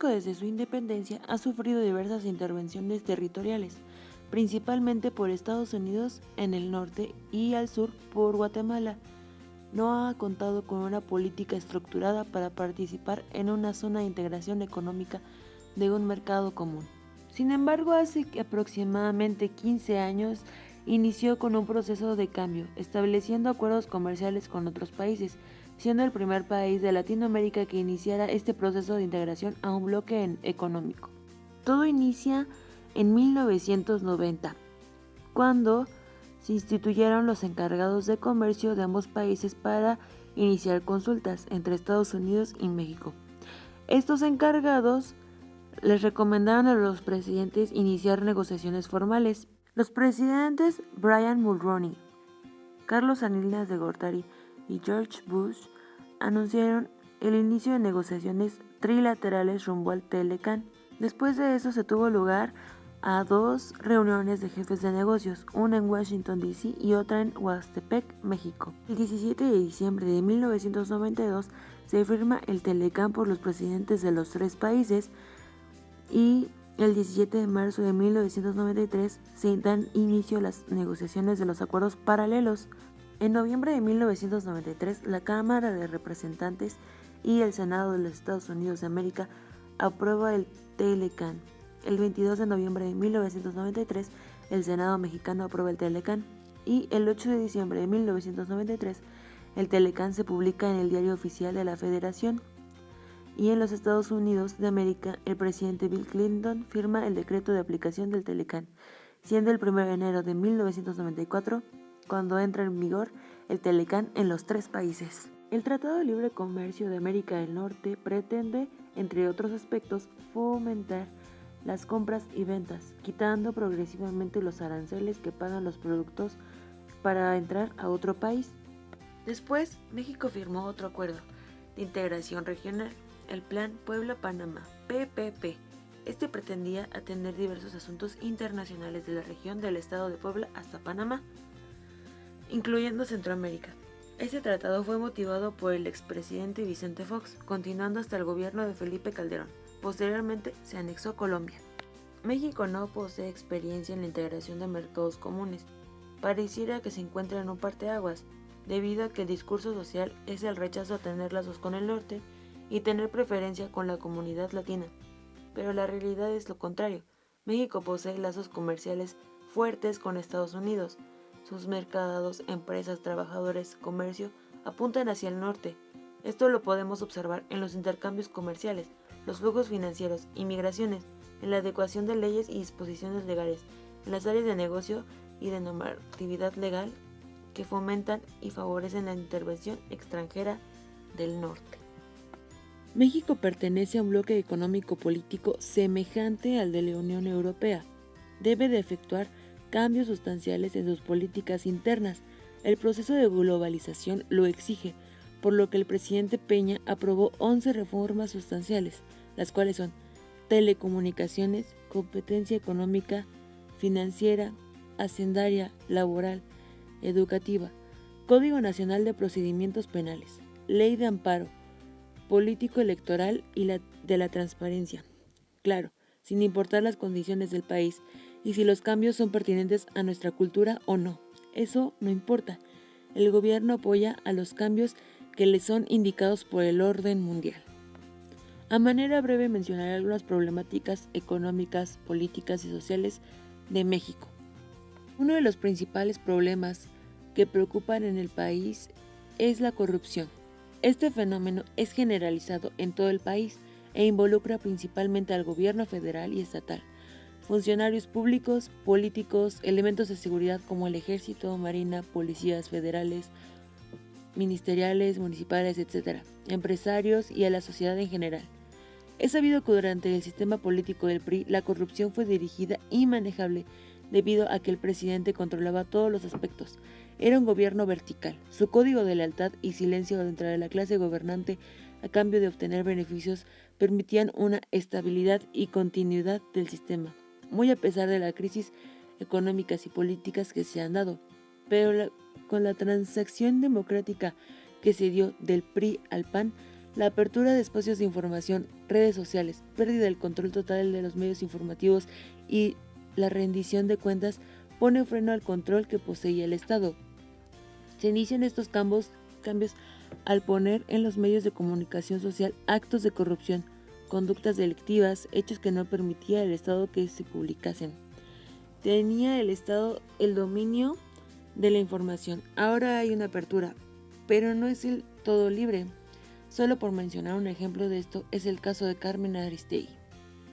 México desde su independencia ha sufrido diversas intervenciones territoriales, principalmente por Estados Unidos en el norte y al sur por Guatemala. No ha contado con una política estructurada para participar en una zona de integración económica de un mercado común. Sin embargo, hace aproximadamente 15 años inició con un proceso de cambio, estableciendo acuerdos comerciales con otros países, siendo el primer país de Latinoamérica que iniciara este proceso de integración a un bloque económico. Todo inicia en 1990, cuando se instituyeron los encargados de comercio de ambos países para iniciar consultas entre Estados Unidos y México. Estos encargados les recomendaron a los presidentes iniciar negociaciones formales. Los presidentes Brian Mulroney, Carlos Salinas de Gortari y George Bush anunciaron el inicio de negociaciones trilaterales rumbo al Telecán. Después de eso se tuvo lugar a 2 reuniones de jefes de negocios, una en Washington, D.C. y otra en Huastepec, México. El 17 de diciembre de 1992 se firma el Telecán por los presidentes de los 3 países y el 17 de marzo de 1993 se dan inicio a las negociaciones de los acuerdos paralelos. En noviembre de 1993, la Cámara de Representantes y el Senado de los Estados Unidos de América aprueba el Telecán. El 22 de noviembre de 1993, el Senado mexicano aprueba el Telecán y el 8 de diciembre de 1993, el Telecán se publica en el Diario Oficial de la Federación. Y en los Estados Unidos de América, el presidente Bill Clinton firma el decreto de aplicación del Telecán, siendo el 1 de enero de 1994 cuando entra en vigor el Telecán en los 3 países. El Tratado de Libre Comercio de América del Norte pretende, entre otros aspectos, fomentar las compras y ventas, quitando progresivamente los aranceles que pagan los productos para entrar a otro país. Después, México firmó otro acuerdo de integración regional, el Plan Puebla-Panamá, PPP. Este pretendía atender diversos asuntos internacionales de la región del estado de Puebla hasta Panamá, incluyendo Centroamérica. Este tratado fue motivado por el expresidente Vicente Fox, continuando hasta el gobierno de Felipe Calderón. Posteriormente se anexó Colombia. México no posee experiencia en la integración de mercados comunes. Pareciera que se encuentra en un parteaguas, debido a que el discurso social es el rechazo a tener lazos con el norte y tener preferencia con la comunidad latina. Pero la realidad es lo contrario. México posee lazos comerciales fuertes con Estados Unidos. Sus mercados, empresas, trabajadores, comercio apuntan hacia el norte. Esto lo podemos observar en los intercambios comerciales, los flujos financieros, inmigraciones, en la adecuación de leyes y disposiciones legales, en las áreas de negocio y de normatividad legal que fomentan y favorecen la intervención extranjera del norte. México pertenece a un bloque económico-político semejante al de la Unión Europea. Debe de efectuar cambios sustanciales en sus políticas internas. El proceso de globalización lo exige, por lo que el presidente Peña aprobó 11 reformas sustanciales, las cuales son telecomunicaciones, competencia económica, financiera, hacendaria, laboral, educativa, Código Nacional de Procedimientos Penales, Ley de Amparo, político electoral y de la transparencia. Claro, sin importar las condiciones del país y si los cambios son pertinentes a nuestra cultura o no. Eso no importa. El gobierno apoya a los cambios que le son indicados por el orden mundial. A manera breve mencionaré algunas problemáticas económicas, políticas y sociales de México. Uno de los principales problemas que preocupan en el país es la corrupción. Este fenómeno es generalizado en todo el país e involucra principalmente al gobierno federal y estatal, funcionarios públicos, políticos, elementos de seguridad como el ejército, marina, policías federales, ministeriales, municipales, etc., empresarios y a la sociedad en general. Es sabido que durante el sistema político del PRI la corrupción fue dirigida y manejable debido a que el presidente controlaba todos los aspectos. Era un gobierno vertical. Su código de lealtad y silencio dentro de la clase gobernante a cambio de obtener beneficios permitían una estabilidad y continuidad del sistema, muy a pesar de las crisis económicas y políticas que se han dado. Pero con la transacción democrática que se dio del PRI al PAN, La apertura de espacios de información, redes sociales, pérdida del control total de los medios informativos y la rendición de cuentas pone freno al control que poseía el Estado. Se inician estos cambios al poner en los medios de comunicación social actos de corrupción, conductas delictivas, hechos que no permitía el Estado que se publicasen. Tenía el Estado el dominio de la información. Ahora hay una apertura, pero no es el todo libre. Solo por mencionar un ejemplo de esto es el caso de Carmen Aristegui.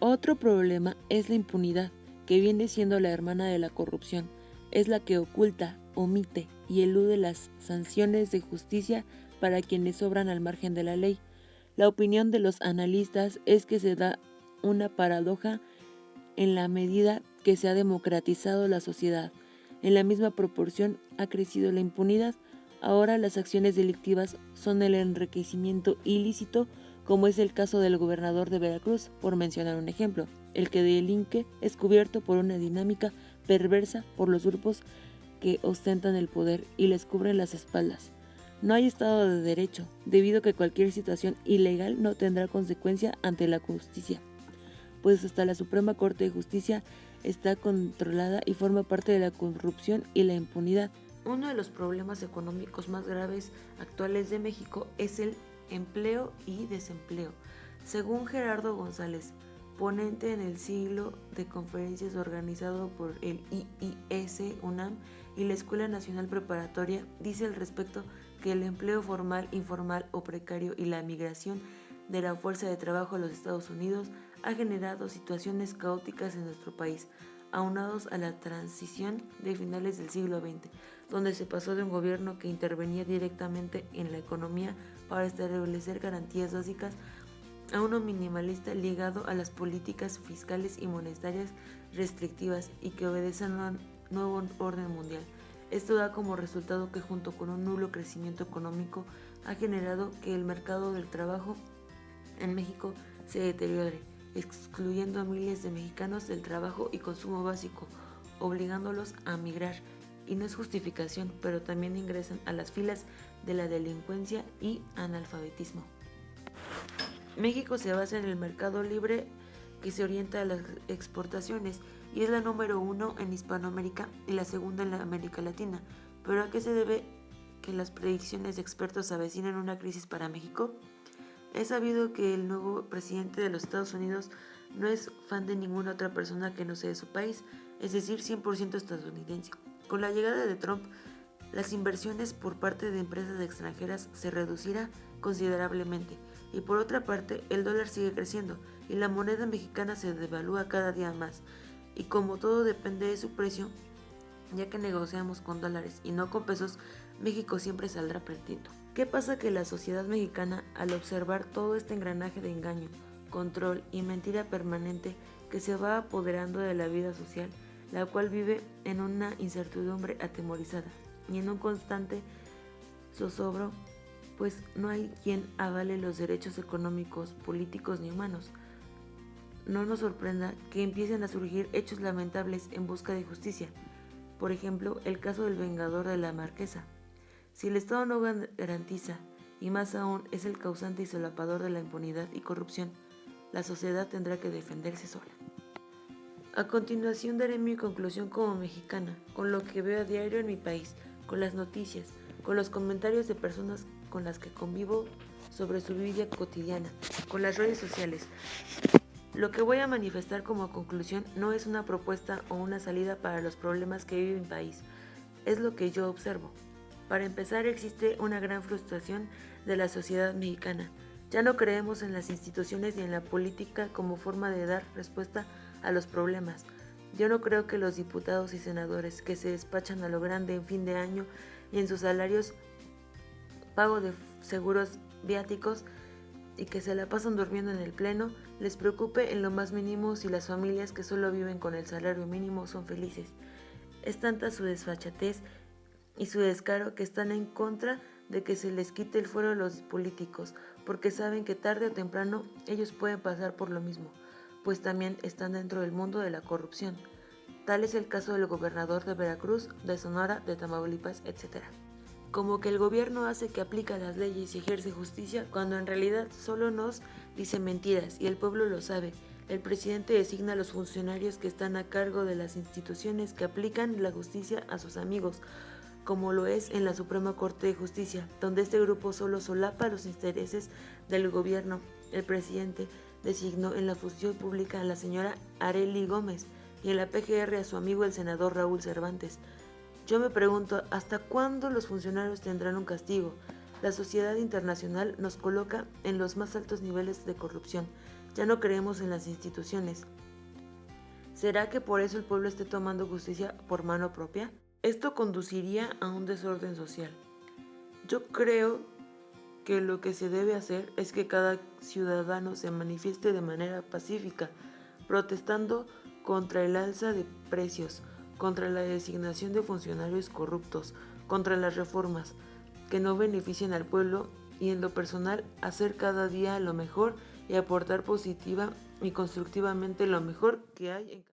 Otro problema es la impunidad, que viene siendo la hermana de la corrupción. Es la que oculta, omite y elude las sanciones de justicia para quienes obran al margen de la ley. La opinión de los analistas es que se da una paradoja en la medida que se ha democratizado la sociedad. En la misma proporción ha crecido la impunidad. Ahora las acciones delictivas son el enriquecimiento ilícito, como es el caso del gobernador de Veracruz, por mencionar un ejemplo. El que delinque es cubierto por una dinámica perversa por los grupos que ostentan el poder y les cubren las espaldas. No hay Estado de Derecho, debido a que cualquier situación ilegal no tendrá consecuencia ante la justicia, pues hasta la Suprema Corte de Justicia está controlada y forma parte de la corrupción y la impunidad. Uno de los problemas económicos más graves actuales de México es el empleo y desempleo. Según Gerardo González, ponente en el ciclo de conferencias organizado por el IIS UNAM y la Escuela Nacional Preparatoria, dice al respecto que el empleo formal, informal o precario y la migración de la fuerza de trabajo a los Estados Unidos ha generado situaciones caóticas en nuestro país, aunados a la transición de finales del siglo XX, donde se pasó de un gobierno que intervenía directamente en la economía para establecer garantías básicas a uno minimalista ligado a las políticas fiscales y monetarias restrictivas y que obedecen a un nuevo orden mundial. Esto da como resultado que junto con un nulo crecimiento económico ha generado que el mercado del trabajo en México se deteriore, excluyendo a miles de mexicanos del trabajo y consumo básico, obligándolos a migrar. Y no es justificación, pero también ingresan a las filas de la delincuencia y analfabetismo. México se basa en el mercado libre que se orienta a las exportaciones y es la número 1 en Hispanoamérica y la segunda en la América Latina. ¿Pero a qué se debe que las predicciones de expertos avecinan una crisis para México? Es sabido que el nuevo presidente de los Estados Unidos no es fan de ninguna otra persona que no sea de su país, es decir, 100% estadounidense. Con la llegada de Trump, las inversiones por parte de empresas extranjeras se reducirá considerablemente y por otra parte el dólar sigue creciendo y la moneda mexicana se devalúa cada día más y como todo depende de su precio, ya que negociamos con dólares y no con pesos, México siempre saldrá perdiendo. ¿Qué pasa? Que la sociedad mexicana, al observar todo este engranaje de engaño, control y mentira permanente que se va apoderando de la vida social, la cual vive en una incertidumbre atemorizada y en un constante zozobro, pues no hay quien avale los derechos económicos, políticos ni humanos. No nos sorprenda que empiecen a surgir hechos lamentables en busca de justicia. Por ejemplo, el caso del vengador de la Marquesa. Si el Estado no garantiza, y más aún es el causante y solapador de la impunidad y corrupción, la sociedad tendrá que defenderse sola. A continuación daré mi conclusión como mexicana, con lo que veo a diario en mi país, con las noticias, con los comentarios de personas con las que convivo sobre su vida cotidiana, con las redes sociales. Lo que voy a manifestar como conclusión no es una propuesta o una salida para los problemas que vive mi país, es lo que yo observo. Para empezar, existe una gran frustración de la sociedad mexicana. Ya no creemos en las instituciones ni en la política como forma de dar respuesta a los problemas. Yo no creo que los diputados y senadores que se despachan a lo grande en fin de año y en sus salarios, pago de seguros viáticos y que se la pasan durmiendo en el pleno, les preocupe en lo más mínimo si las familias que solo viven con el salario mínimo son felices. Es tanta su desfachatez y su descaro que están en contra de que se les quite el fuero a los políticos, porque saben que tarde o temprano ellos pueden pasar por lo mismo, pues también están dentro del mundo de la corrupción. Tal es el caso del gobernador de Veracruz, de Sonora, de Tamaulipas, etc. como que el gobierno hace que aplica las leyes y ejerce justicia, cuando en realidad solo nos dice mentiras y el pueblo lo sabe. El presidente designa a los funcionarios que están a cargo de las instituciones que aplican la justicia a sus amigos, como lo es en la Suprema Corte de Justicia, donde este grupo solo solapa los intereses del gobierno. El presidente designó en la función pública a la señora Arely Gómez y en la PGR a su amigo el senador Raúl Cervantes. Yo me pregunto, ¿hasta cuándo los funcionarios tendrán un castigo? La sociedad internacional nos coloca en los más altos niveles de corrupción. Ya no creemos en las instituciones. ¿Será que por eso el pueblo esté tomando justicia por mano propia? Esto conduciría a un desorden social. Yo creo que lo que se debe hacer es que cada ciudadano se manifieste de manera pacífica, protestando contra el alza de precios, contra la designación de funcionarios corruptos, contra las reformas que no beneficien al pueblo y en lo personal hacer cada día lo mejor y aportar positiva y constructivamente lo mejor que hay en